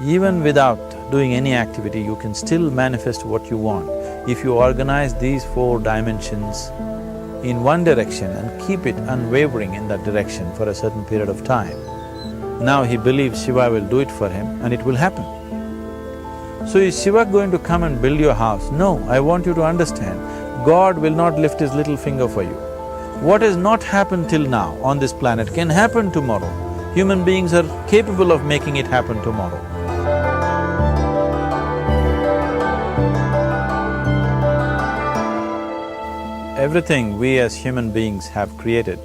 Even without doing any activity, you can still manifest what you want if you organize these 4 dimensions in one direction and keep it unwavering in that direction for a certain period of time. Now he believes Shiva will do it for him and it will happen. So is Shiva going to come and build your house? No, I want you to understand, God will not lift his little finger for you. What has not happened till now on this planet can happen tomorrow. Human beings are capable of making it happen tomorrow. Everything we as human beings have created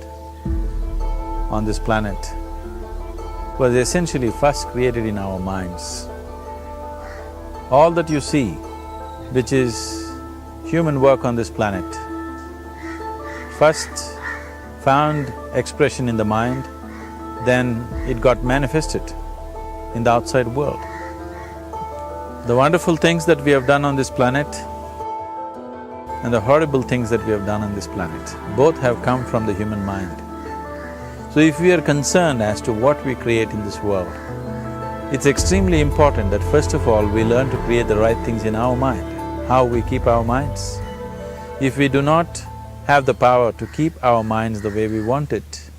on this planet was essentially first created in our minds. All that you see, which is human work on this planet, first found expression in the mind, then it got manifested in the outside world. The wonderful things that we have done on this planet and the horrible things that we have done on this planet, both have come from the human mind. So if we are concerned as to what we create in this world, it's extremely important that first of all we learn to create the right things in our mind, how we keep our minds. If we do not have the power to keep our minds the way we want it,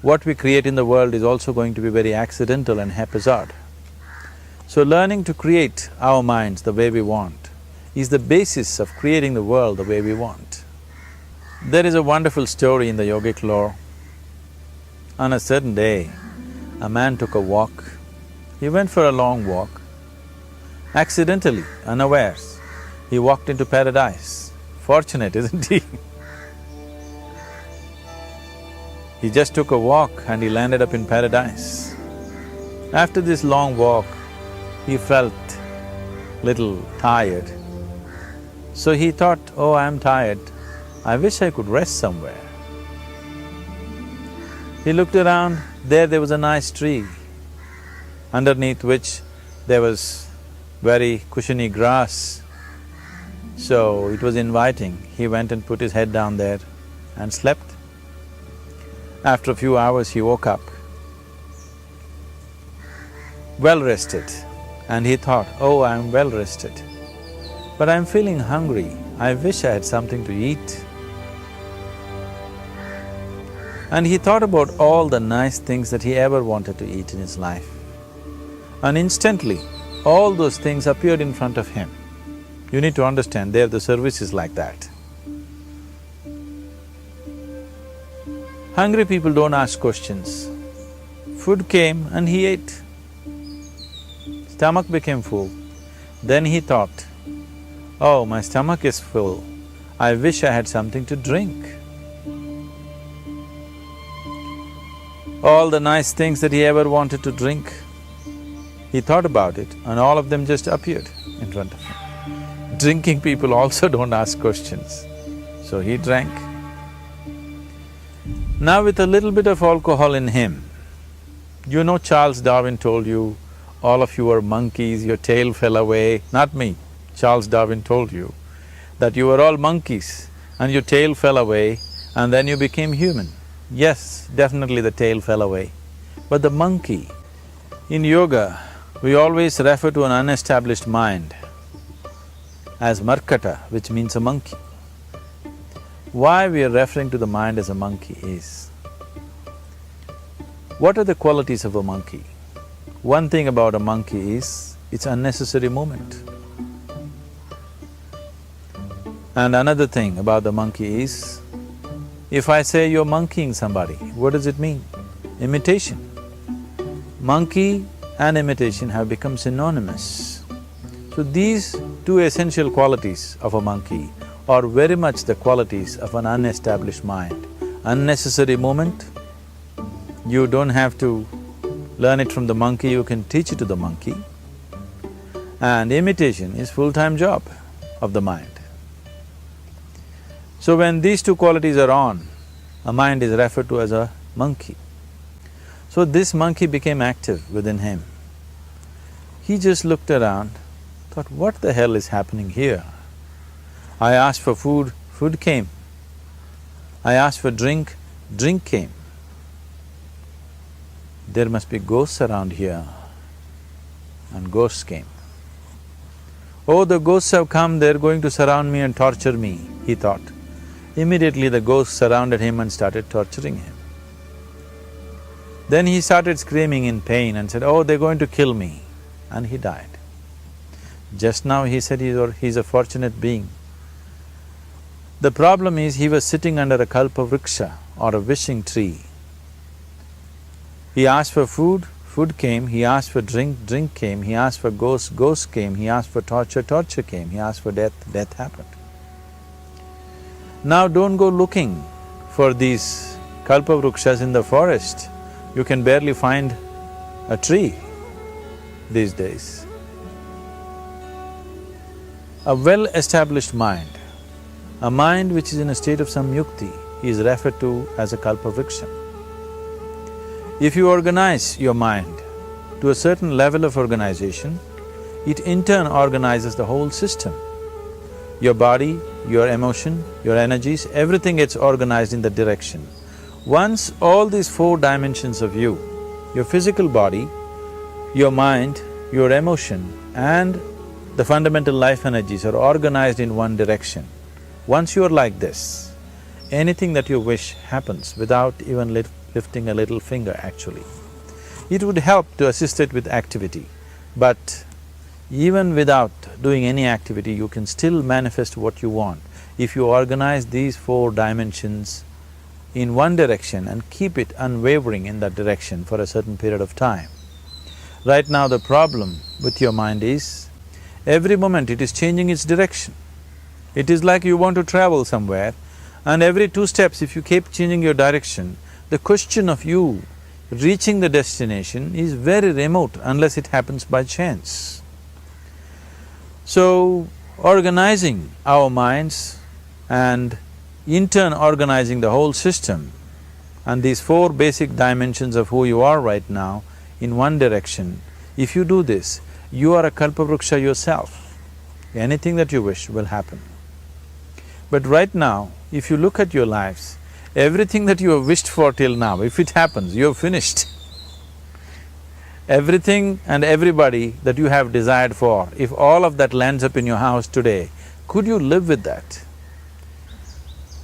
what we create in the world is also going to be very accidental and haphazard. So learning to create our minds the way we want is the basis of creating the world the way we want. There is a wonderful story in the yogic lore. On a certain day, a man took a walk. He went for a long walk. Accidentally, unawares, he walked into paradise. Fortunate, isn't he? He just took a walk and he landed up in paradise. After this long walk, he felt little tired. So he thought, oh, I'm tired, I wish I could rest somewhere. He looked around, there was a nice tree, underneath which there was very cushiony grass. So it was inviting. He went and put his head down there and slept. After a few hours he woke up, well rested, and he thought, oh, I'm well rested, but I'm feeling hungry, I wish I had something to eat. And he thought about all the nice things that he ever wanted to eat in his life. And instantly, all those things appeared in front of him. You need to understand, there the service is like that. Hungry people don't ask questions. Food came and he ate. Stomach became full. Then he thought, oh, my stomach is full, I wish I had something to drink. All the nice things that he ever wanted to drink, he thought about it and all of them just appeared in front of him. Drinking people also don't ask questions, so he drank. Now with a little bit of alcohol in him, you know Charles Darwin told you, all of you are monkeys, your tail fell away. Not me, Charles Darwin told you that you were all monkeys and your tail fell away and then you became human. Yes, definitely the tail fell away. But the monkey, in yoga, we always refer to an unestablished mind as markata, which means a monkey. Why we are referring to the mind as a monkey is, what are the qualities of a monkey? One thing about a monkey is, it's unnecessary movement. And another thing about the monkey is, if I say you're monkeying somebody, what does it mean? Imitation. Monkey and imitation have become synonymous. So these two essential qualities of a monkey are very much the qualities of an unestablished mind. Unnecessary movement, you don't have to learn it from the monkey, you can teach it to the monkey. And imitation is full-time job of the mind. So when these two qualities are on, a mind is referred to as a monkey. So this monkey became active within him. He just looked around, thought, what the hell is happening here? I asked for food, food came. I asked for drink, drink came. There must be ghosts around here. and ghosts came. Oh, the ghosts have come, they're going to surround me and torture me, he thought. Immediately the ghosts surrounded him and started torturing him. Then he started screaming in pain and said, oh, they're going to kill me, and he died. Just now he said he's a fortunate being. The problem is he was sitting under a kalpavriksha or a wishing tree. He asked for food, food came, he asked for drink, drink came, he asked for ghost, ghost came, he asked for torture, torture came, he asked for death, death happened. Now don't go looking for these kalpavrukshas in the forest. You can barely find a tree these days. A well-established mind, a mind which is in a state of samyukti, is referred to as a kalpavriksha. If you organize your mind to a certain level of organization, it in turn organizes the whole system. Your body, your emotion, your energies, everything gets organized in that direction. Once all these four dimensions of you, your physical body, your mind, your emotion and the fundamental life energies are organized in one direction, once you're like this, anything that you wish happens without even lifting a little finger actually. It would help to assist it with activity, but even without doing any activity, you can still manifest what you want if you organize these four dimensions in one direction and keep it unwavering in that direction for a certain period of time. Right now the problem with your mind is, every moment it is changing its direction. It is like you want to travel somewhere and every 2 steps if you keep changing your direction, the question of you reaching the destination is very remote unless it happens by chance. So, organizing our minds and in turn organizing the whole system and these 4 basic dimensions of who you are right now in one direction, if you do this, you are a kalpavruksha yourself. Anything that you wish will happen. But right now, if you look at your lives, everything that you have wished for till now, if it happens, you have finished. Everything and everybody that you have desired for, if all of that lands up in your house today, could you live with that?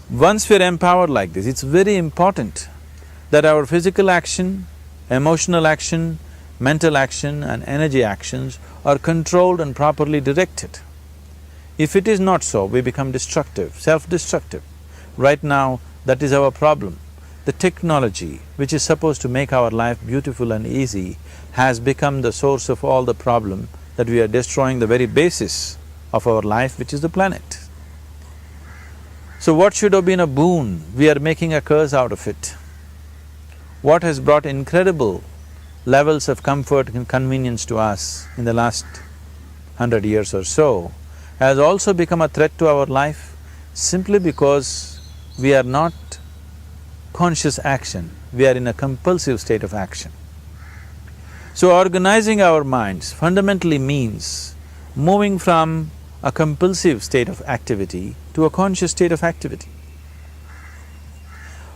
Once we're empowered like this, it's very important that our physical action, emotional action, mental action and energy actions are controlled and properly directed. If it is not so, we become destructive, self-destructive. Right now, that is our problem. The technology, which is supposed to make our life beautiful and easy, has become the source of all the problem that we are destroying the very basis of our life, which is the planet. So what should have been a boon, we are making a curse out of it. What has brought incredible levels of comfort and convenience to us in the last 100 years or so has also become a threat to our life simply because we are not conscious action, we are in a compulsive state of action. So organizing our minds fundamentally means moving from a compulsive state of activity to a conscious state of activity.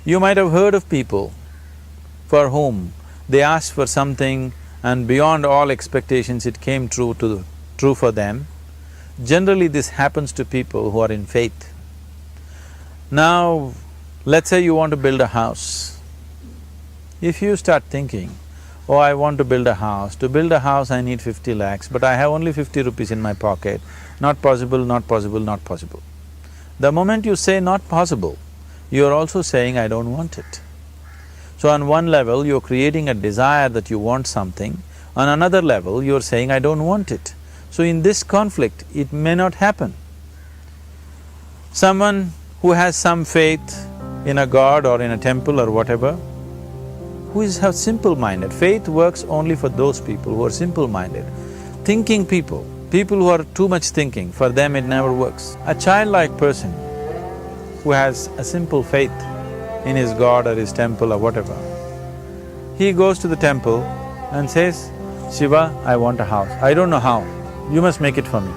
You might have heard of people for whom they asked for something and beyond all expectations it came true for them. Generally this happens to people who are in faith. Now, let's say you want to build a house. If you start thinking, oh, I want to build a house, to build a house I need 50 lakhs, but I have only 50 rupees in my pocket, not possible, not possible, not possible. The moment you say not possible, you are also saying I don't want it. So on one level, you're creating a desire that you want something, on another level, you're saying I don't want it. So in this conflict, it may not happen. Someone who has some faith in a god or in a temple or whatever, who is simple-minded, faith works only for those people who are simple-minded. Thinking people, people who are too much thinking, for them it never works. A childlike person who has a simple faith in his god or his temple or whatever, he goes to the temple and says, Shiva, I want a house. I don't know how, you must make it for me.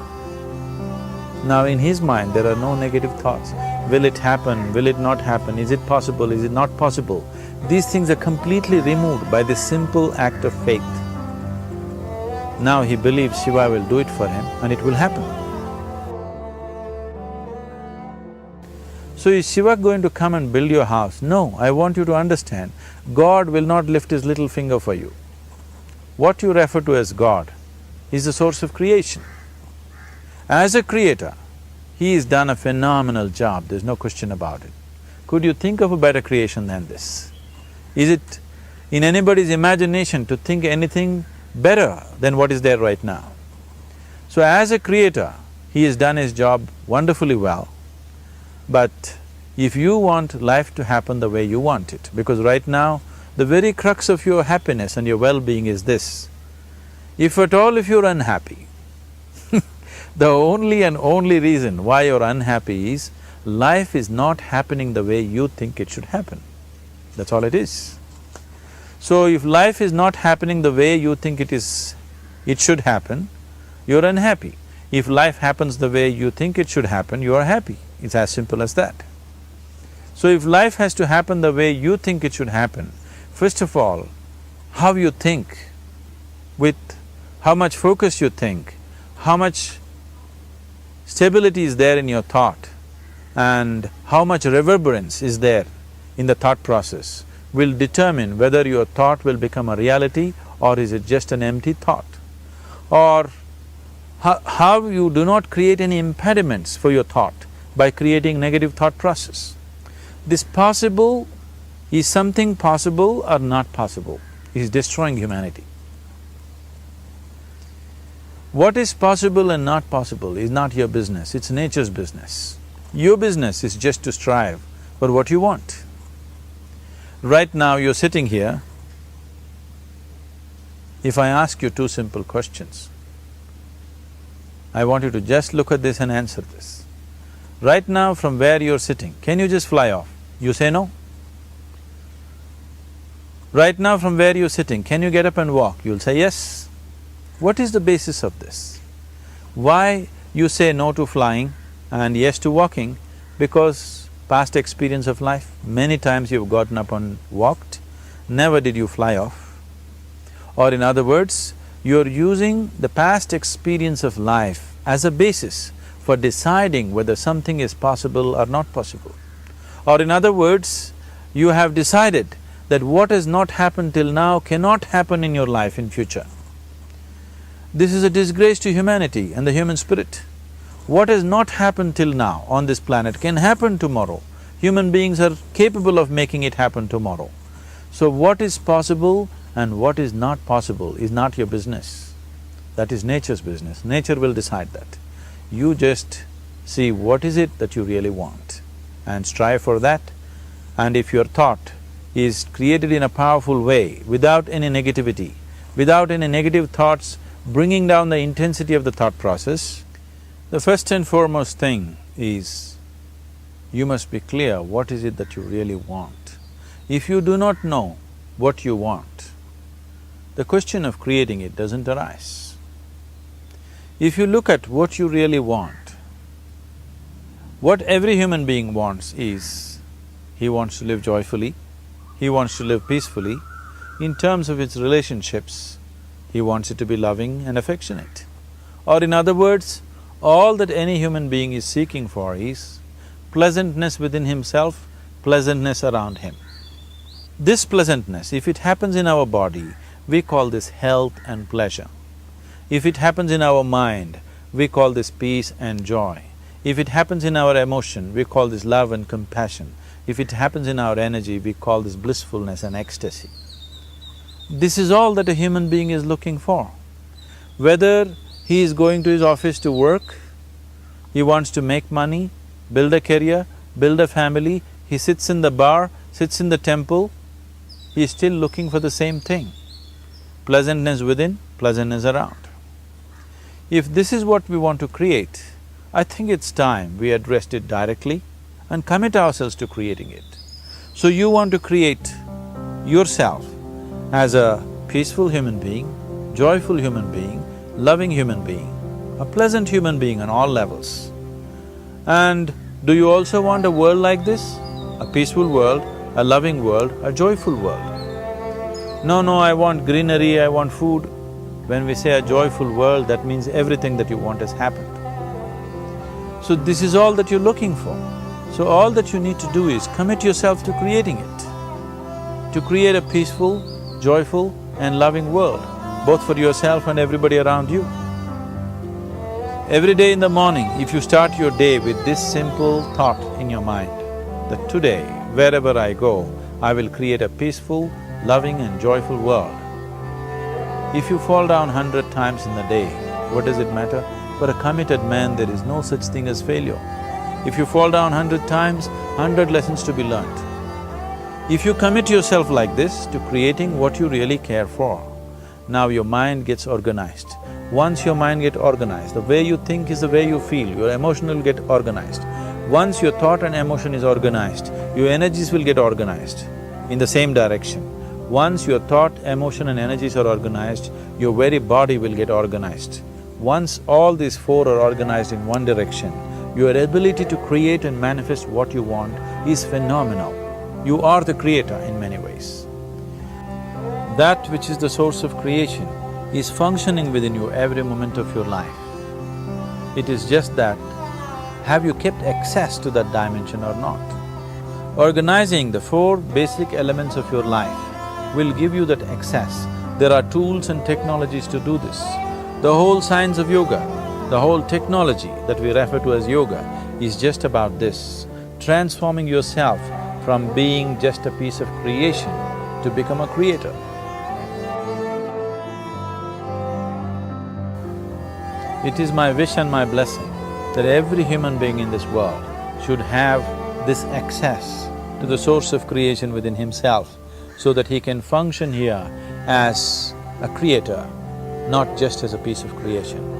Now in his mind there are no negative thoughts. Will it happen? Will it not happen? Is it possible? Is it not possible? These things are completely removed by this simple act of faith. Now he believes Shiva will do it for him and it will happen. So is Shiva going to come and build your house? No, I want you to understand, God will not lift his little finger for you. What you refer to as God is the source of creation. As a creator, he has done a phenomenal job, there's no question about it. Could you think of a better creation than this? Is it in anybody's imagination to think anything better than what is there right now? So as a creator, he has done his job wonderfully well. But if you want life to happen the way you want it, because right now, the very crux of your happiness and your well-being is this, if at all if you're unhappy, the only and only reason why you're unhappy is life is not happening the way you think it should happen. That's all it is. So if life is not happening the way you think it should happen, you're unhappy. If life happens the way you think it should happen, you are happy. It's as simple as that. So if life has to happen the way you think it should happen, first of all, how you think, with how much focus you think, how much stability is there in your thought, and how much reverberance is there in the thought process will determine whether your thought will become a reality or is it just an empty thought. Or how you do not create any impediments for your thought by creating negative thought process. This possible is something possible or not possible, is destroying humanity. What is possible and not possible is not your business, it's nature's business. Your business is just to strive for what you want. Right now you're sitting here, if I ask you two simple questions, I want you to just look at this and answer this. Right now from where you're sitting, can you just fly off? You say no. Right now from where you're sitting, can you get up and walk? You'll say yes. What is the basis of this? Why you say no to flying and yes to walking? Because past experience of life, many times you've gotten up and walked, never did you fly off. Or in other words, you're using the past experience of life as a basis for deciding whether something is possible or not possible. Or in other words, you have decided that what has not happened till now cannot happen in your life in future. This is a disgrace to humanity and the human spirit. What has not happened till now on this planet can happen tomorrow. Human beings are capable of making it happen tomorrow. So what is possible and what is not possible is not your business. That is nature's business. Nature will decide that. You just see what is it that you really want and strive for that. And if your thought is created in a powerful way, without any negativity, without any negative thoughts bringing down the intensity of the thought process, the first and foremost thing is you must be clear what is it that you really want. If you do not know what you want, the question of creating it doesn't arise. If you look at what you really want, what every human being wants is, he wants to live joyfully, he wants to live peacefully. In terms of its relationships, he wants it to be loving and affectionate. Or in other words, all that any human being is seeking for is pleasantness within himself, pleasantness around him. This pleasantness, if it happens in our body, we call this health and pleasure. If it happens in our mind, we call this peace and joy. If it happens in our emotion, we call this love and compassion. If it happens in our energy, we call this blissfulness and ecstasy. This is all that a human being is looking for. Whether he is going to his office to work, he wants to make money, build a career, build a family, he sits in the bar, sits in the temple, he is still looking for the same thing. Pleasantness within, pleasantness around. If this is what we want to create, I think it's time we addressed it directly and commit ourselves to creating it. So you want to create yourself as a peaceful human being, joyful human being, loving human being, a pleasant human being on all levels. And do you also want a world like this? A peaceful world, a loving world, a joyful world? No, I want greenery, I want food. When we say a joyful world, that means everything that you want has happened. So this is all that you're looking for. So all that you need to do is commit yourself to creating it, to create a peaceful, joyful and loving world, both for yourself and everybody around you. Every day in the morning, if you start your day with this simple thought in your mind, that today, wherever I go, I will create a peaceful, loving and joyful world. If you fall down 100 times in the day, what does it matter? For a committed man, there is no such thing as failure. If you fall down 100 times, 100 lessons to be learnt. If you commit yourself like this to creating what you really care for, now your mind gets organized. Once your mind gets organized, the way you think is the way you feel, your emotion will get organized. Once your thought and emotion is organized, your energies will get organized in the same direction. Once your thought, emotion and energies are organized, your very body will get organized. Once all these four are organized in one direction, your ability to create and manifest what you want is phenomenal. You are the creator in many ways. That which is the source of creation is functioning within you every moment of your life. It is just that, have you kept access to that dimension or not? Organizing the four basic elements of your life will give you that access. There are tools and technologies to do this. The whole science of yoga, the whole technology that we refer to as yoga is just about this, transforming yourself from being just a piece of creation to become a creator. It is my wish and my blessing that every human being in this world should have this access to the source of creation within himself so that he can function here as a creator, not just as a piece of creation.